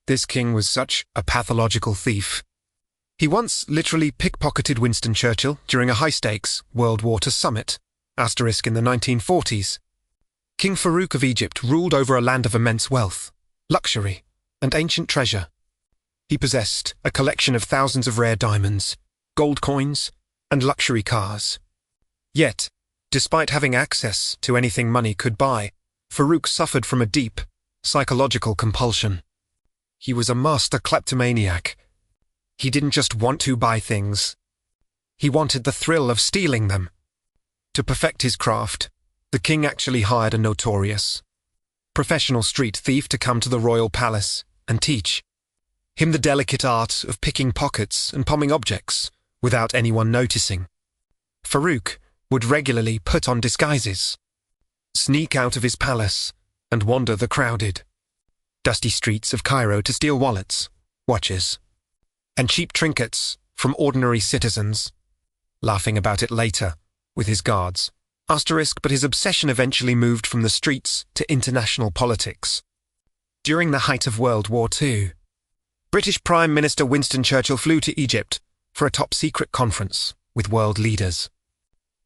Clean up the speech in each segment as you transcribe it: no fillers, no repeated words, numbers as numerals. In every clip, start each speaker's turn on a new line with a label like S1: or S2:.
S1: This king was such a pathological thief. He once literally pickpocketed Winston Churchill during a high-stakes World War II summit, * in the 1940s. King Farouk of Egypt ruled over a land of immense wealth, luxury, and ancient treasure. He possessed a collection of thousands of rare diamonds, gold coins, and luxury cars. Yet, despite having access to anything money could buy, Farouk suffered from a deep, psychological compulsion. He was a master kleptomaniac. He didn't just want to buy things. He wanted the thrill of stealing them. To perfect his craft, the king actually hired a notorious, professional street thief to come to the royal palace and teach him the delicate art of picking pockets and palming objects without anyone noticing. Farouk would regularly put on disguises, sneak out of his palace, and wander the crowded, dusty streets of Cairo to steal wallets, watches, and cheap trinkets from ordinary citizens, laughing about it later with his guards. But his obsession eventually moved from the streets to international politics. During the height of World War II, British Prime Minister Winston Churchill flew to Egypt for a top-secret conference with world leaders.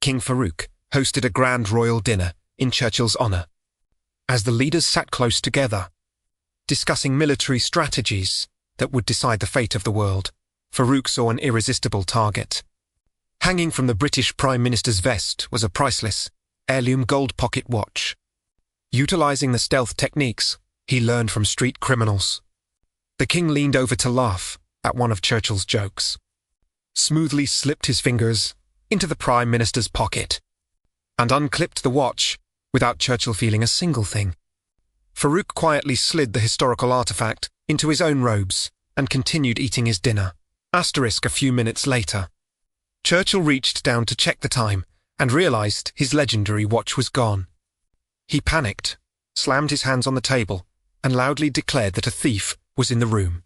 S1: King Farouk hosted a grand royal dinner in Churchill's honour. As the leaders sat close together, discussing military strategies that would decide the fate of the world, Farouk saw an irresistible target. Hanging from the British Prime Minister's vest was a priceless, heirloom gold pocket watch. Utilising the stealth techniques he learned from street criminals, the king leaned over to laugh at one of Churchill's jokes, smoothly slipped his fingers into the Prime Minister's pocket, and unclipped the watch without Churchill feeling a single thing. Farouk quietly slid the historical artefact into his own robes and continued eating his dinner. * A few minutes later, Churchill reached down to check the time and realised his legendary watch was gone. He panicked, slammed his hands on the table, and loudly declared that a thief was in the room.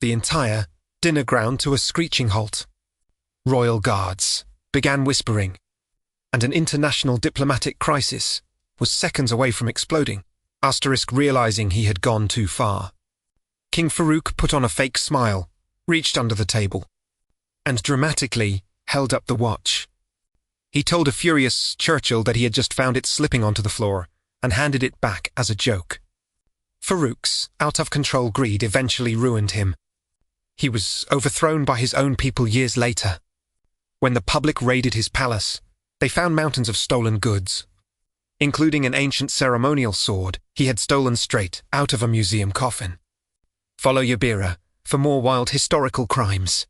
S1: The entire dinner ground to a screeching halt. Royal guards began whispering, and an international diplomatic crisis was seconds away from exploding, realising he had gone too far. King Farouk put on a fake smile, reached under the table, and dramatically held up the watch. He told a furious Churchill that he had just found it slipping onto the floor and handed it back as a joke. Farouk's out-of-control greed eventually ruined him. He was overthrown by his own people years later. When the public raided his palace, they found mountains of stolen goods, including an ancient ceremonial sword he had stolen straight out of a museum coffin. Follow Yabira for more wild historical crimes.